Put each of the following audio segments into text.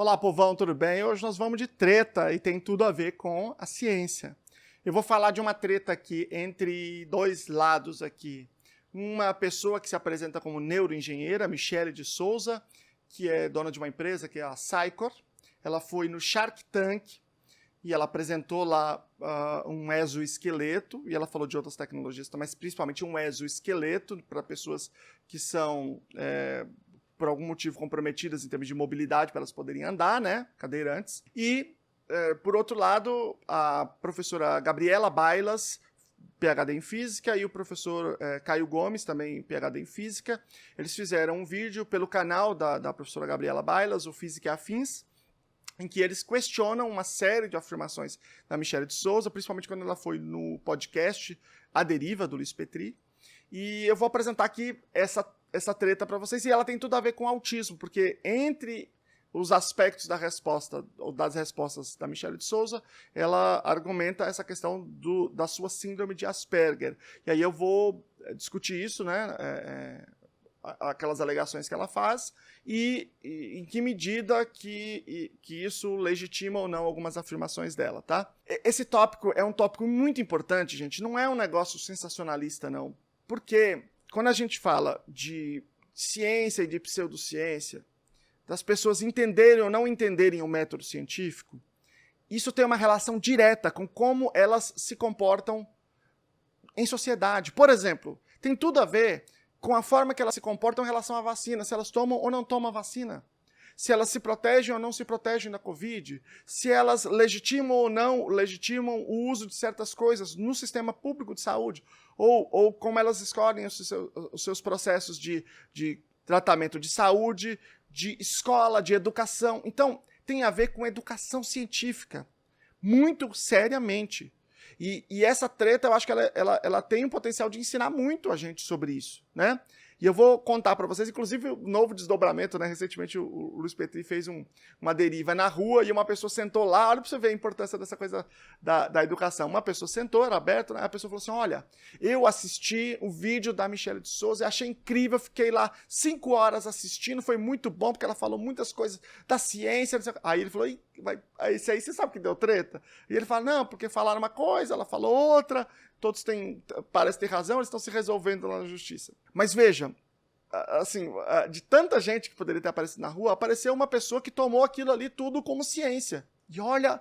Olá, povão, tudo bem? Hoje nós vamos de treta e tem tudo a ver com a ciência. Eu vou falar de uma treta aqui entre dois lados aqui. Uma pessoa que se apresenta como neuroengenheira, Michele de Souza, que é dona de uma empresa que é a Psycor. Ela foi no Shark Tank e ela apresentou lá um exoesqueleto, e ela falou de outras tecnologias também, mas principalmente um exoesqueleto para pessoas que são, por algum motivo, comprometidas em termos de mobilidade, para elas poderem andar, né, cadeirantes. E, por outro lado, a professora Gabriela Bailas, PhD em Física, e o professor Caio Gomes, também PhD em Física. Eles fizeram um vídeo pelo canal da professora Gabriela Bailas, o Física e Afins, em que eles questionam uma série de afirmações da Michele de Souza, principalmente quando ela foi no podcast A Deriva, do Luiz Petri. E eu vou apresentar aqui essa treta para vocês, e ela tem tudo a ver com autismo, porque entre os aspectos da resposta, ou das respostas da Michele de Souza, ela argumenta essa questão da sua síndrome de Asperger. E aí eu vou discutir isso, né, aquelas alegações que ela faz, e em que medida que isso legitima ou não algumas afirmações dela, tá? Esse tópico é um tópico muito importante, gente, não é um negócio sensacionalista, não. Porque quando a gente fala de ciência e de pseudociência, das pessoas entenderem ou não entenderem o método científico, isso tem uma relação direta com como elas se comportam em sociedade. Por exemplo, tem tudo a ver com a forma que elas se comportam em relação à vacina, se elas tomam ou não tomam a vacina, se elas se protegem ou não se protegem da Covid, se elas legitimam ou não legitimam o uso de certas coisas no sistema público de saúde, ou como elas escolhem os seus processos de tratamento de saúde, de escola, de educação. Então, tem a ver com educação científica, muito seriamente. E essa treta, eu acho que ela tem um potencial de ensinar muito a gente sobre isso, né? E eu vou contar para vocês, inclusive, o novo desdobramento, né? Recentemente o Luiz Petri fez uma deriva na rua e uma pessoa sentou lá. Olha para você ver a importância dessa coisa da educação. Uma pessoa sentou, era aberto, né? A pessoa falou assim, olha, eu assisti o vídeo da Michele de Souza, achei incrível, fiquei lá 5 horas assistindo, foi muito bom, porque ela falou muitas coisas da ciência. Aí ele falou, esse aí você sabe que deu treta? E ele fala, não, porque falaram uma coisa, ela falou outra, todos parecem ter razão, eles estão se resolvendo lá na justiça. Mas veja, assim, de tanta gente que poderia ter aparecido na rua, apareceu uma pessoa que tomou aquilo ali tudo como ciência. E olha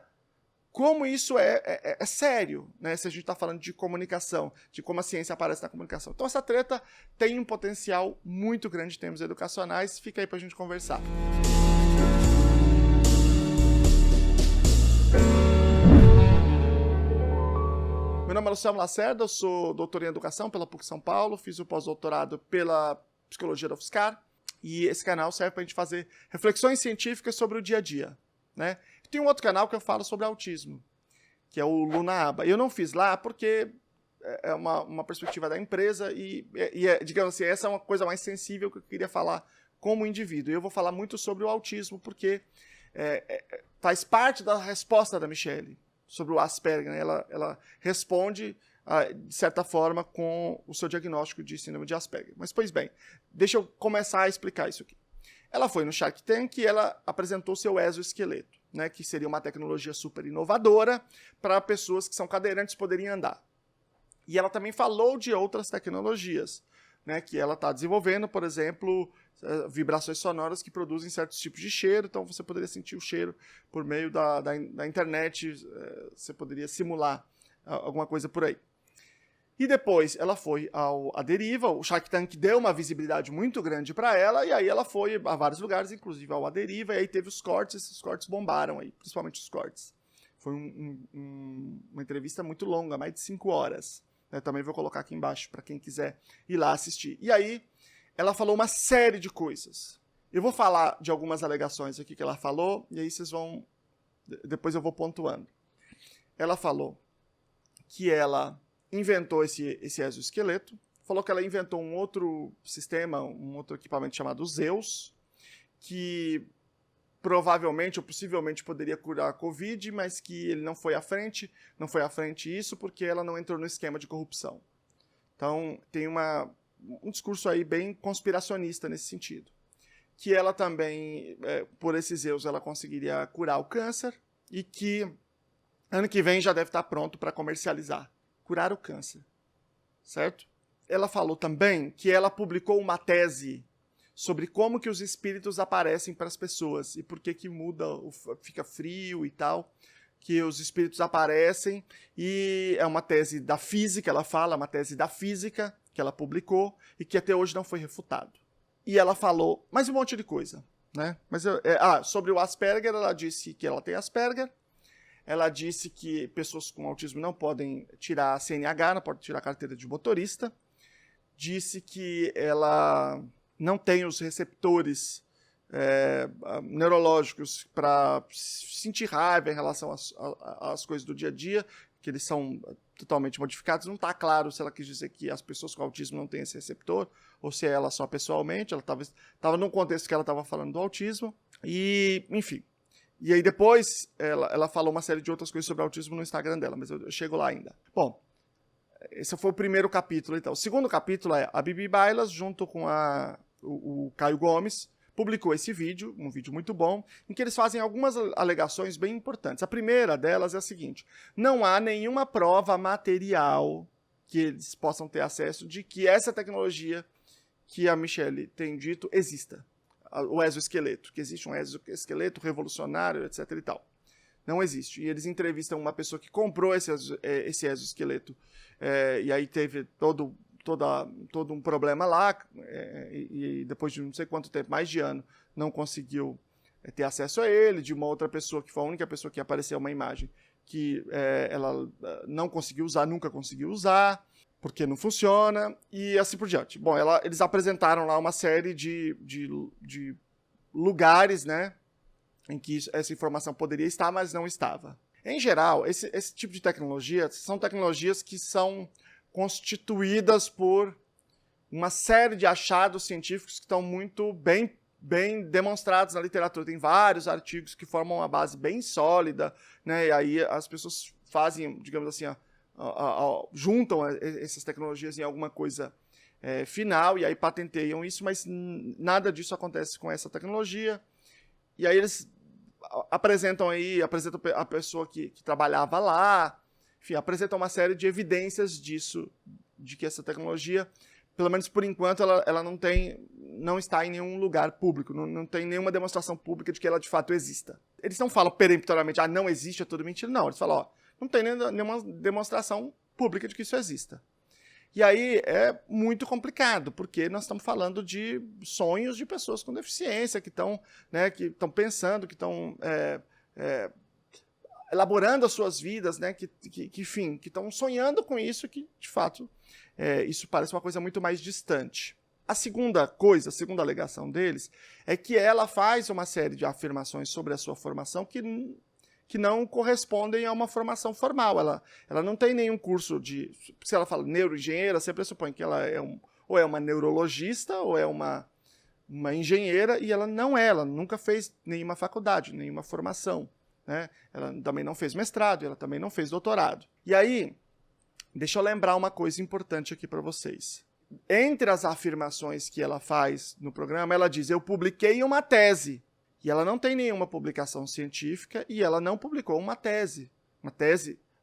como isso é sério, né? Se a gente está falando de comunicação, de como a ciência aparece na comunicação. Então essa treta tem um potencial muito grande em termos educacionais, fica aí para a gente conversar. Meu nome é Luciano Lacerda, eu sou doutor em Educação pela PUC São Paulo, fiz o pós-doutorado pela Psicologia da UFSCar, e esse canal serve para a gente fazer reflexões científicas sobre o dia a dia, né? Tem um outro canal que eu falo sobre autismo, que é o Lunaaba. Eu não fiz lá porque é uma perspectiva da empresa e digamos assim, essa é uma coisa mais sensível que eu queria falar como indivíduo. E eu vou falar muito sobre o autismo porque faz parte da resposta da Michele sobre o Asperger, né? Ela responde, de certa forma, com o seu diagnóstico de síndrome de Asperger. Mas, pois bem, deixa eu começar a explicar isso aqui. Ela foi no Shark Tank e ela apresentou seu exoesqueleto, né, que seria uma tecnologia super inovadora para pessoas que são cadeirantes poderem andar. E ela também falou de outras tecnologias, né, que ela está desenvolvendo, por exemplo, vibrações sonoras que produzem certos tipos de cheiro, então você poderia sentir o cheiro por meio da internet, você poderia simular alguma coisa por aí. E depois ela foi à Deriva, o Shark Tank deu uma visibilidade muito grande para ela, e aí ela foi a vários lugares, inclusive ao Deriva, e aí teve os cortes, esses cortes bombaram aí, principalmente os cortes. Foi uma entrevista muito longa, mais de 5 horas. Eu também vou colocar aqui embaixo para quem quiser ir lá assistir. E aí ela falou uma série de coisas. Eu vou falar de algumas alegações aqui que ela falou, e aí vocês vão... Depois eu vou pontuando. Ela falou que ela inventou esse exoesqueleto, falou que ela inventou um outro sistema, um outro equipamento chamado Zeus, que provavelmente ou possivelmente poderia curar a Covid, mas que ele não foi à frente isso porque ela não entrou no esquema de corrupção. Então, tem um discurso aí bem conspiracionista nesse sentido. que ela também, por esses erros, ela conseguiria curar o câncer e que ano que vem já deve estar pronto para comercializar. Curar o câncer, certo? Ela falou também que ela publicou uma tese sobre como que os espíritos aparecem para as pessoas e por que muda, fica frio e tal, que os espíritos aparecem, e é uma tese da física, ela fala, uma tese da física que ela publicou e que até hoje não foi refutado. E ela falou mais um monte de coisa, né? Mas sobre o Asperger, ela disse que ela tem Asperger, ela disse que pessoas com autismo não podem tirar a CNH, não podem tirar a carteira de motorista, disse que ela não tem os receptores neurológicos para sentir raiva em relação às coisas do dia a dia, que eles são totalmente modificados. Não está claro se ela quis dizer que as pessoas com autismo não têm esse receptor, ou se é ela só pessoalmente. Ela estava num contexto que ela estava falando do autismo, e enfim. E aí depois ela falou uma série de outras coisas sobre autismo no Instagram dela, mas eu chego lá ainda. Bom, esse foi o primeiro capítulo, então. O segundo capítulo é a Bibi Bailas, junto com o Caio Gomes, publicou esse vídeo, um vídeo muito bom, em que eles fazem algumas alegações bem importantes. A primeira delas é a seguinte: não há nenhuma prova material que eles possam ter acesso de que essa tecnologia que a Michelle tem dito exista. O exoesqueleto, que existe um exoesqueleto revolucionário, etc e tal. Não existe. E eles entrevistam uma pessoa que comprou esse exoesqueleto, e aí teve todo um problema lá, e depois de não sei quanto tempo, mais de ano, não conseguiu ter acesso a ele, de uma outra pessoa, que foi a única pessoa que apareceu uma imagem, que ela não conseguiu usar, nunca conseguiu usar, porque não funciona, e assim por diante. Bom, eles apresentaram lá uma série de lugares, né, em que essa informação poderia estar, mas não estava. Em geral, esse tipo de tecnologia são tecnologias que são constituídas por uma série de achados científicos que estão muito bem demonstrados na literatura. Tem vários artigos que formam uma base bem sólida, né? E aí as pessoas fazem, digamos assim, juntam essas tecnologias em alguma coisa final e aí patenteiam isso, mas nada disso acontece com essa tecnologia. E aí eles apresentam a pessoa que trabalhava lá, enfim, apresentam uma série de evidências disso, de que essa tecnologia, pelo menos por enquanto, ela não está em nenhum lugar público, não tem nenhuma demonstração pública de que ela de fato exista. Eles não falam peremptoriamente, não existe, é tudo mentira. Não, eles falam, não tem nenhuma demonstração pública de que isso exista. E aí é muito complicado, porque nós estamos falando de sonhos de pessoas com deficiência, que estão pensando, que estão elaborando as suas vidas, né, que estão sonhando com isso, que de fato isso parece uma coisa muito mais distante. A segunda alegação deles é que ela faz uma série de afirmações sobre a sua formação que não correspondem a uma formação formal. Ela não tem nenhum curso de... Se ela fala neuroengenheira, você pressupõe que ela ou é uma neurologista ou é uma engenheira, e ela não é, ela nunca fez nenhuma faculdade, nenhuma formação, né? Ela também não fez mestrado, ela também não fez doutorado. E aí, deixa eu lembrar uma coisa importante aqui para vocês. Entre as afirmações que ela faz no programa, ela diz, eu publiquei uma tese. E ela não tem nenhuma publicação científica e ela não publicou uma tese.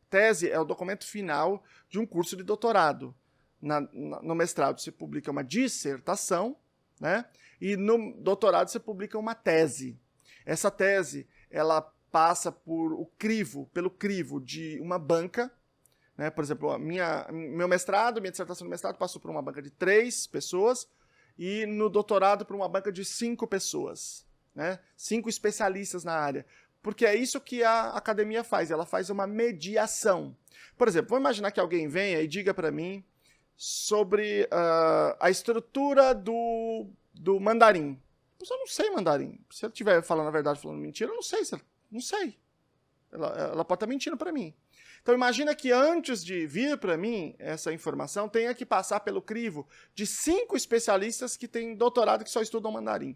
Tese é o documento final de um curso de doutorado. No mestrado você publica uma dissertação, né? E no doutorado você publica uma tese. Essa tese, ela passa pelo crivo de uma banca, né? Por exemplo, meu mestrado, minha dissertação no mestrado passou por uma banca de 3 pessoas e no doutorado por uma banca de 5 pessoas. Né? 5 especialistas na área. Porque é isso que a academia faz, ela faz uma mediação. Por exemplo, vamos imaginar que alguém venha e diga para mim sobre a estrutura do mandarim. Eu não sei mandarim. Se eu estiver falando a verdade, falando mentira, eu não sei. Não sei. Ela pode estar mentindo para mim. Então imagina que antes de vir para mim essa informação, tenha que passar pelo crivo de 5 especialistas que têm doutorado que só estudam mandarim.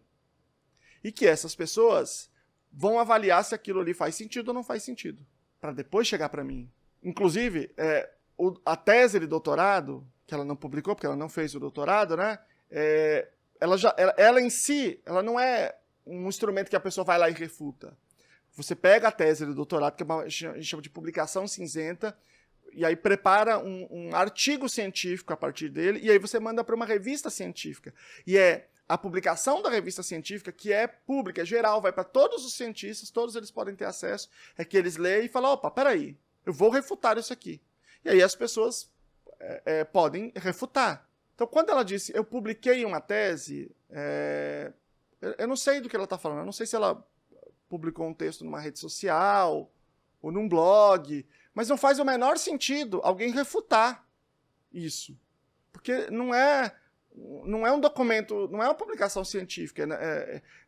E que essas pessoas vão avaliar se aquilo ali faz sentido ou não faz sentido, para depois chegar para mim. Inclusive, a tese de doutorado, que ela não publicou, porque ela não fez o doutorado, né? ela em si, ela não é um instrumento que a pessoa vai lá e refuta. Você pega a tese do doutorado, que a gente chama de publicação cinzenta, e aí prepara um artigo científico a partir dele, e aí você manda para uma revista científica. E é a publicação da revista científica, que é pública, é geral, vai para todos os cientistas, todos eles podem ter acesso, é que eles leem e falam, opa, peraí, eu vou refutar isso aqui. E aí as pessoas podem refutar. Então, quando ela disse, eu publiquei uma tese, eu não sei do que ela está falando, eu não sei se ela publicou um texto numa rede social, ou num blog, mas não faz o menor sentido alguém refutar isso. Porque não é um documento, não é uma publicação científica,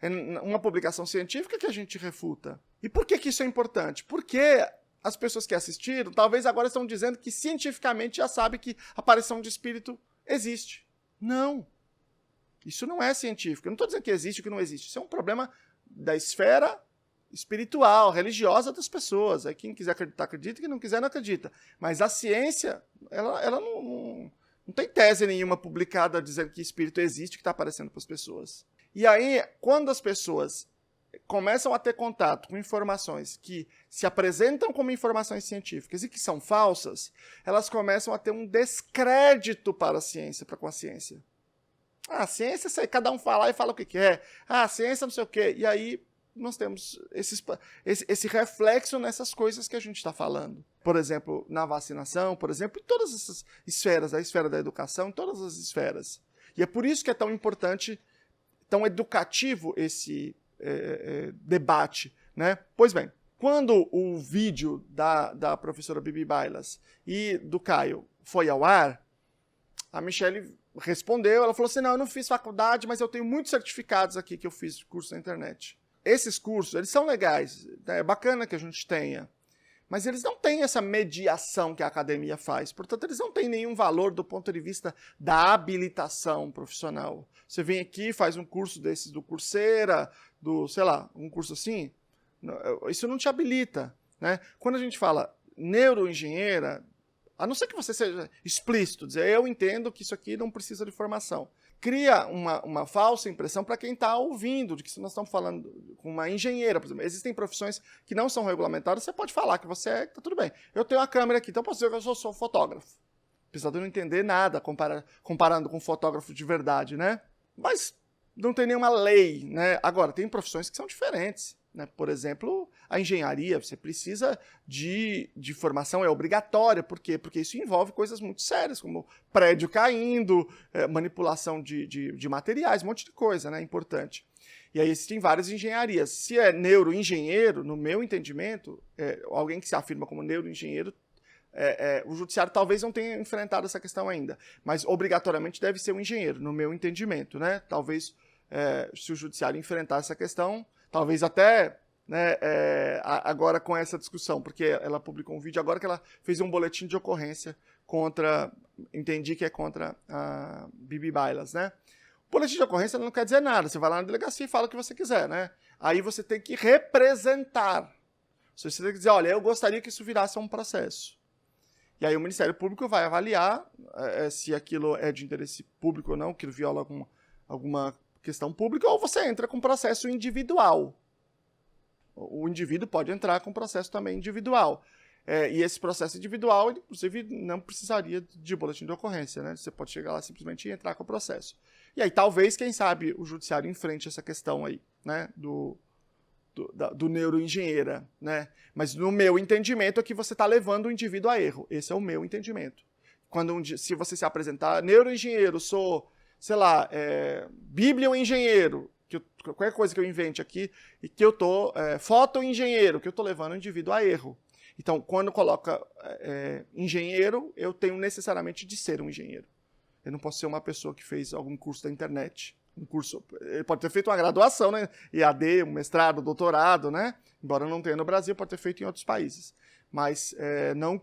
é uma publicação científica que a gente refuta. E por que isso é importante? Porque as pessoas que assistiram, talvez agora estão dizendo que cientificamente já sabe que a aparição de espírito existe. Não. Isso não é científico. Eu não estou dizendo que existe ou que não existe. Isso é um problema da esfera espiritual, religiosa das pessoas. Aí quem quiser acreditar, acredita, quem não quiser, não acredita. Mas a ciência, ela não tem tese nenhuma publicada dizendo que espírito existe, que está aparecendo para as pessoas. E aí, quando as pessoas começam a ter contato com informações que se apresentam como informações científicas e que são falsas, elas começam a ter um descrédito para a ciência, para com a ciência. A ciência, cada um fala e fala o que quer. A ciência não sei o quê. E aí nós temos esse reflexo nessas coisas que a gente está falando. Por exemplo, na vacinação, por exemplo, em todas essas esferas, a esfera da educação, em todas as esferas. E é por isso que é tão importante, tão educativo esse debate, né? Pois bem, quando o vídeo da professora Bibi Bailas e do Caio foi ao ar, a Michelle respondeu, ela falou assim, não, eu não fiz faculdade, mas eu tenho muitos certificados aqui que eu fiz de curso na internet. Esses cursos, eles são legais, é bacana que a gente tenha, mas eles não têm essa mediação que a academia faz, portanto, eles não têm nenhum valor do ponto de vista da habilitação profissional. Você vem aqui, faz um curso desses do Coursera, sei lá, um curso assim, isso não te habilita, né? Quando a gente fala neuroengenheira, a não ser que você seja explícito, dizer, eu entendo que isso aqui não precisa de formação. Cria uma falsa impressão para quem está ouvindo, de que nós estamos falando com uma engenheira, por exemplo. Existem profissões que não são regulamentadas, você pode falar que você está tudo bem. Eu tenho uma câmera aqui, então eu posso dizer que eu sou fotógrafo. Apesar de eu não entender nada comparando com fotógrafo de verdade, né? Mas não tem nenhuma lei, né? Agora, tem profissões que são diferentes, né? Por exemplo, a engenharia, você precisa de formação, é obrigatória. Por quê? Porque isso envolve coisas muito sérias, como prédio caindo, manipulação de materiais, um monte de coisa, né? Importante. E aí existem várias engenharias. Se é neuroengenheiro, no meu entendimento, alguém que se afirma como neuroengenheiro, o judiciário talvez não tenha enfrentado essa questão ainda, mas obrigatoriamente deve ser um engenheiro, no meu entendimento, né? Talvez, se o judiciário enfrentar essa questão, talvez até, né, agora com essa discussão, porque ela publicou um vídeo agora que ela fez um boletim de ocorrência contra, entendi que é contra a Bibi Bailas, né? Boletim de ocorrência não quer dizer nada, você vai lá na delegacia e fala o que você quiser, né? Aí você tem que representar. Você tem que dizer, olha, eu gostaria que isso virasse um processo. E aí o Ministério Público vai avaliar se aquilo é de interesse público ou não, que viola alguma questão pública, ou você entra com processo individual. O indivíduo pode entrar com processo também individual. E esse processo individual, inclusive, não precisaria de boletim de ocorrência, né? Você pode chegar lá simplesmente e entrar com o processo. E aí talvez, quem sabe, o judiciário enfrente essa questão aí, né? Do neuroengenheira, né? Mas no meu entendimento é que você está levando o indivíduo a erro. Esse é o meu entendimento. Se você se apresentar neuroengenheiro, sou, sei lá, biblioengenheiro, qualquer coisa que eu invente aqui, e que eu tô fotoengenheiro, que eu tô levando o indivíduo a erro. Então, quando coloca engenheiro, eu tenho necessariamente de ser um engenheiro. Eu não posso ser uma pessoa que fez algum curso da internet. Ele pode ter feito uma graduação, né? EAD, um mestrado, doutorado, né? Embora não tenha no Brasil, pode ter feito em outros países. Mas não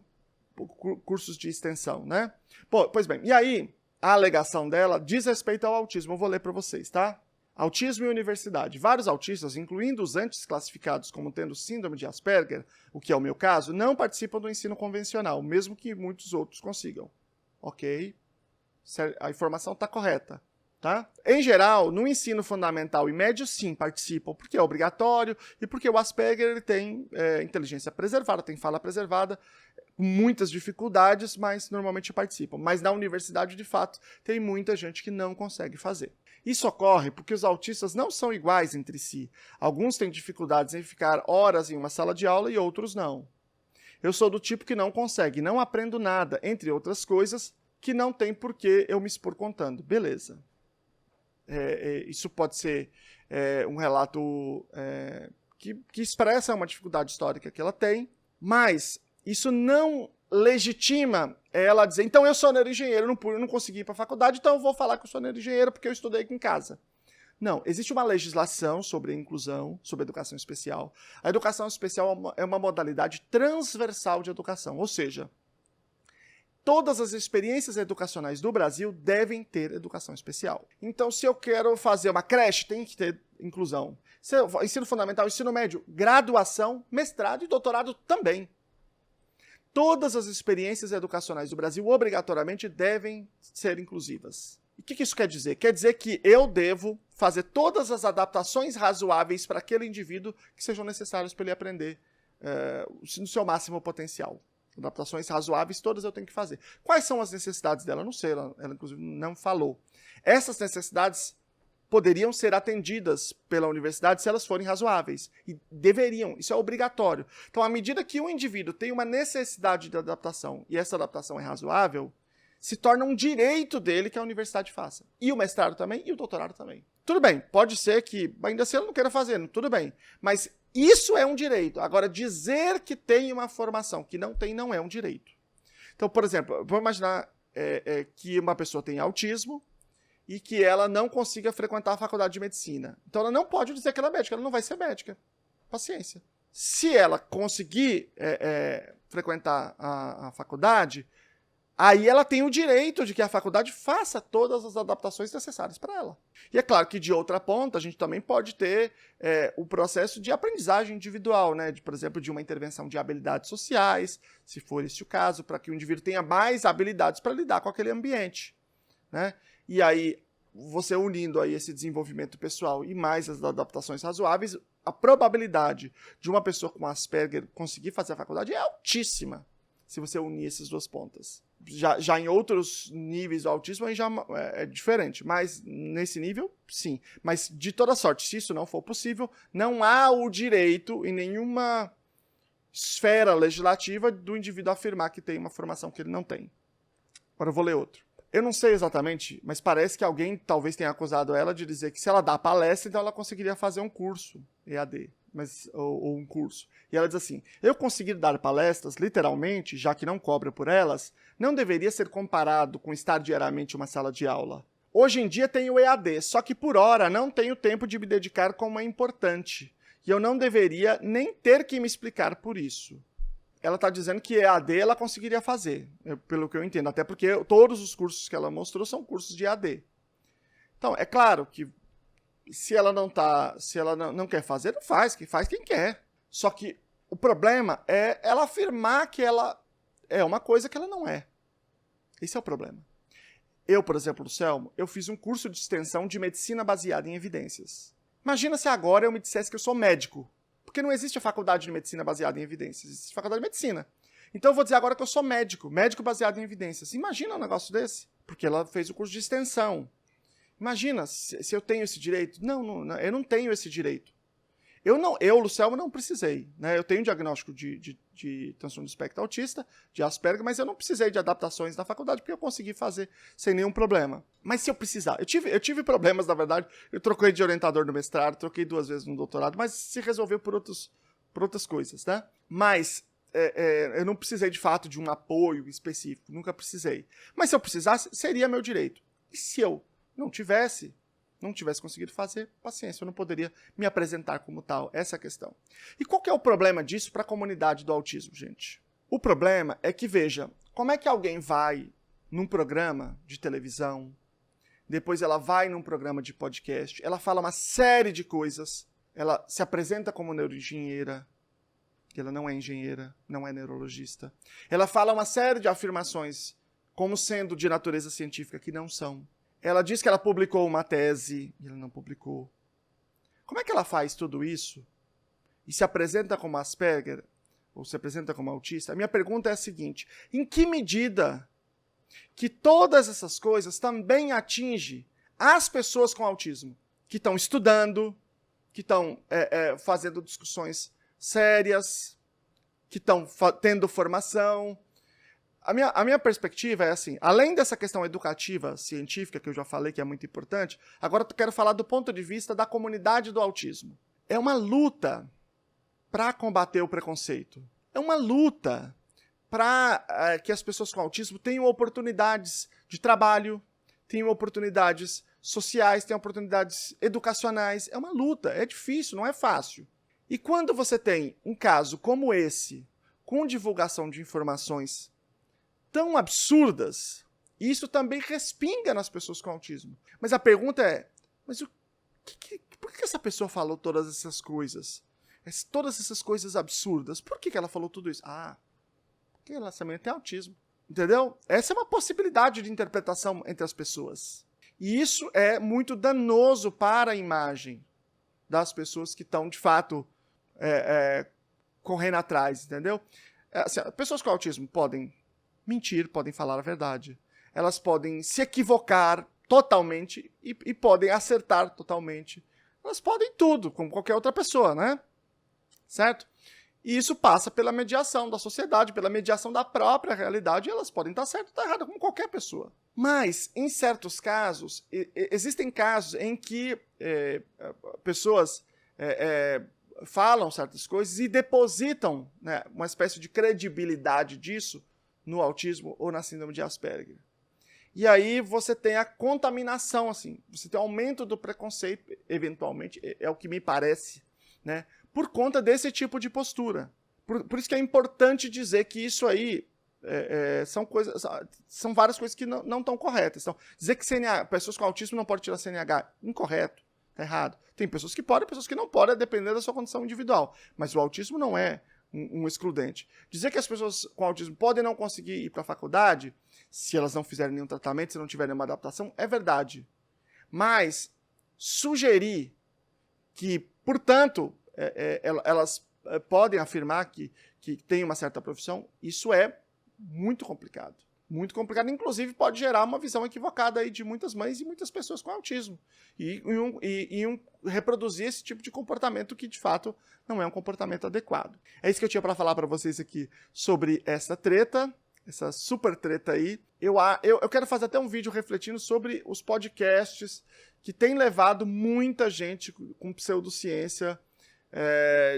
cursos de extensão, né? Pois bem, e aí, a alegação dela diz respeito ao autismo. Eu vou ler para vocês, tá? Autismo e universidade. Vários autistas, incluindo os antes classificados como tendo síndrome de Asperger, o que é o meu caso, não participam do ensino convencional, mesmo que muitos outros consigam. Ok? A informação está correta. Tá? Em geral, no ensino fundamental e médio, sim, participam, porque é obrigatório e porque o Asperger ele tem inteligência preservada, tem fala preservada, com muitas dificuldades, mas normalmente participam. Mas na universidade, de fato, tem muita gente que não consegue fazer. Isso ocorre porque os autistas não são iguais entre si. Alguns têm dificuldades em ficar horas em uma sala de aula e outros não. Eu sou do tipo que não consegue, não aprendo nada, entre outras coisas, que não tem por que eu me expor contando. Beleza. Isso pode ser um relato que expressa uma dificuldade histórica que ela tem, mas isso não legitima ela dizer, então eu sou neuroengenheiro, eu não consegui ir para a faculdade, então eu vou falar que eu sou neuroengenheiro porque eu estudei aqui em casa. Não, existe uma legislação sobre a inclusão, sobre a educação especial. A educação especial é uma modalidade transversal de educação, ou seja, todas as experiências educacionais do Brasil devem ter educação especial. Então, se eu quero fazer uma creche, tem que ter inclusão. Ensino fundamental, ensino médio, graduação, mestrado e doutorado também. Todas as experiências educacionais do Brasil, obrigatoriamente, devem ser inclusivas. E o que isso quer dizer? Quer dizer que eu devo fazer todas as adaptações razoáveis para aquele indivíduo que sejam necessárias para ele aprender no seu máximo potencial. Adaptações razoáveis, todas eu tenho que fazer. Quais são as necessidades dela? Não sei, ela inclusive não falou. Essas necessidades poderiam ser atendidas pela universidade se elas forem razoáveis. E deveriam, isso é obrigatório. Então, à medida que um indivíduo tem uma necessidade de adaptação e essa adaptação é razoável, se torna um direito dele que a universidade faça. E o mestrado também, e o doutorado também. Tudo bem, pode ser que ainda assim ele não queira fazer, tudo bem. Mas isso é um direito. Agora, dizer que tem uma formação que não tem, não é um direito. Então, por exemplo, vamos imaginar que uma pessoa tem autismo e que ela não consiga frequentar a faculdade de medicina. Então, ela não pode dizer que ela é médica, ela não vai ser médica. Paciência. Se ela conseguir frequentar a faculdade, aí ela tem o direito de que a faculdade faça todas as adaptações necessárias para ela. E é claro que, de outra ponta, a gente também pode ter o processo de aprendizagem individual, né? Por exemplo, de uma intervenção de habilidades sociais, se for esse o caso, para que o indivíduo tenha mais habilidades para lidar com aquele ambiente, né? E aí, você unindo aí esse desenvolvimento pessoal e mais as adaptações razoáveis, a probabilidade de uma pessoa com Asperger conseguir fazer a faculdade é altíssima, se você unir essas duas pontas. Já em outros níveis do autismo aí já é diferente, mas nesse nível, sim. Mas de toda sorte, se isso não for possível, não há o direito em nenhuma esfera legislativa do indivíduo afirmar que tem uma formação que ele não tem. Agora eu vou ler outro. Eu não sei exatamente, mas parece que alguém talvez tenha acusado ela de dizer que se ela dá palestra, então ela conseguiria fazer um curso EAD. Ou um curso. E ela diz assim, eu conseguir dar palestras, literalmente, já que não cobra por elas, não deveria ser comparado com estar diariamente em uma sala de aula. Hoje em dia tenho EAD, só que por hora não tenho tempo de me dedicar como é importante. E eu não deveria nem ter que me explicar por isso. Ela está dizendo que EAD ela conseguiria fazer, pelo que eu entendo, até porque todos os cursos que ela mostrou são cursos de EAD. Então, é claro que se ela não quer fazer, não faz, que faz quem quer. Só que o problema é ela afirmar que ela é uma coisa que ela não é. Esse é o problema. Eu, por exemplo, Selmo, eu fiz um curso de extensão de medicina baseada em evidências. Imagina se agora eu me dissesse que eu sou médico. Porque não existe a faculdade de medicina baseada em evidências, existe a faculdade de medicina. Então eu vou dizer agora que eu sou médico baseado em evidências. Imagina um negócio desse, porque ela fez o curso de extensão. Imagina se eu tenho esse direito. Não, eu não tenho esse direito. Eu, Lucelmo, não precisei. Né? Eu tenho diagnóstico de transtorno do espectro autista, de Asperger, mas eu não precisei de adaptações na faculdade, porque eu consegui fazer sem nenhum problema. Mas se eu precisar... Eu tive problemas, na verdade. Eu troquei de orientador no mestrado, troquei 2 vezes no doutorado, mas se resolveu por outras coisas. Né? Mas eu não precisei, de fato, de um apoio específico. Nunca precisei. Mas se eu precisasse, seria meu direito. E se eu não tivesse conseguido fazer, paciência, eu não poderia me apresentar como tal, essa é a questão. E qual que é o problema disso para a comunidade do autismo, gente? O problema é que, veja, como é que alguém vai num programa de televisão, depois ela vai num programa de podcast, ela fala uma série de coisas, ela se apresenta como neuroengenheira, que ela não é engenheira, não é neurologista, ela fala uma série de afirmações como sendo de natureza científica que não são. Ela diz que ela publicou uma tese e ela não publicou. Como é que ela faz tudo isso e se apresenta como Asperger ou se apresenta como autista? A minha pergunta é a seguinte: em que medida que todas essas coisas também atingem as pessoas com autismo, que estão estudando, que estão fazendo discussões sérias, que estão tendo formação? A minha perspectiva é assim, além dessa questão educativa, científica, que eu já falei que é muito importante, agora eu quero falar do ponto de vista da comunidade do autismo. É uma luta para combater o preconceito. É uma luta para que as pessoas com autismo tenham oportunidades de trabalho, tenham oportunidades sociais, tenham oportunidades educacionais. É uma luta, é difícil, não é fácil. E quando você tem um caso como esse, com divulgação de informações tão absurdas, isso também respinga nas pessoas com autismo. Mas a pergunta é, por que essa pessoa falou todas essas coisas? Todas essas coisas absurdas. Por que ela falou tudo isso? Porque ela também tem autismo. Entendeu? Essa é uma possibilidade de interpretação entre as pessoas. E isso é muito danoso para a imagem das pessoas que estão, de fato, correndo atrás, entendeu? Assim, pessoas com autismo podem mentir, podem falar a verdade. Elas podem se equivocar totalmente e podem acertar totalmente. Elas podem tudo, como qualquer outra pessoa, né? Certo? E isso passa pela mediação da sociedade, pela mediação da própria realidade, e elas podem estar certas ou estar erradas, como qualquer pessoa. Mas, em certos casos, existem casos em que pessoas falam certas coisas e depositam, né, uma espécie de credibilidade disso no autismo ou na síndrome de Asperger. E aí você tem a contaminação, assim, você tem o aumento do preconceito, eventualmente, é o que me parece, né, por conta desse tipo de postura. Por isso que é importante dizer que isso aí são várias coisas que não estão corretas. Então, dizer que pessoas com autismo não podem tirar CNH, incorreto, está errado. Tem pessoas que podem, pessoas que não podem, dependendo da sua condição individual. Mas o autismo não é um excludente. Dizer que as pessoas com autismo podem não conseguir ir para a faculdade, se elas não fizerem nenhum tratamento, se não tiverem uma adaptação, é verdade. Mas sugerir que, portanto, elas podem afirmar que tem uma certa profissão, isso é muito complicado. Muito complicado, inclusive pode gerar uma visão equivocada aí de muitas mães e muitas pessoas com autismo. E reproduzir esse tipo de comportamento que, de fato, não é um comportamento adequado. É isso que eu tinha para falar para vocês aqui sobre essa treta, essa super treta aí. Eu quero fazer até um vídeo refletindo sobre os podcasts que têm levado muita gente com pseudociência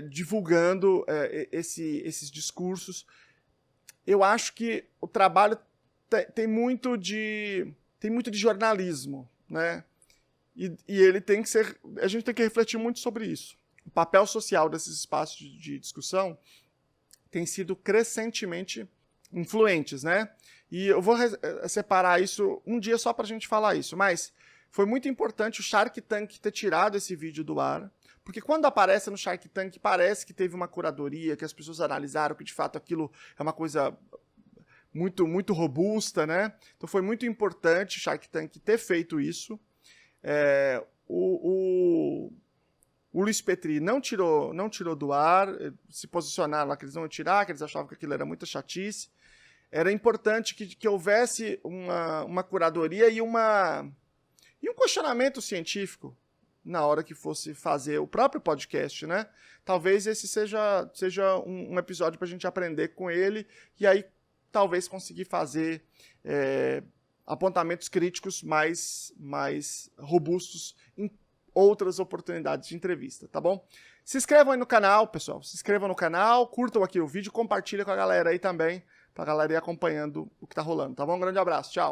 divulgando esses discursos. Eu acho que o trabalho tem muito de jornalismo, né? E ele tem que ser... A gente tem que refletir muito sobre isso. O papel social desses espaços de discussão tem sido crescentemente influentes, né? E eu vou separar isso um dia só para a gente falar isso, mas foi muito importante o Shark Tank ter tirado esse vídeo do ar, porque quando aparece no Shark Tank parece que teve uma curadoria, que as pessoas analisaram que de fato aquilo é uma coisa muito, muito robusta, né? Então foi muito importante o Shark Tank ter feito isso. O Luiz Petri não tirou do ar, se posicionaram lá que eles não iam tirar, que eles achavam que aquilo era muita chatice. Era importante que houvesse uma curadoria e um questionamento científico na hora que fosse fazer o próprio podcast, né? Talvez esse seja um episódio para a gente aprender com ele e aí talvez conseguir fazer apontamentos críticos mais robustos em outras oportunidades de entrevista, tá bom? Se inscrevam aí no canal, pessoal. Se inscrevam no canal, curtam aqui o vídeo, compartilhem com a galera aí também, pra galera ir acompanhando o que tá rolando, tá bom? Um grande abraço, tchau!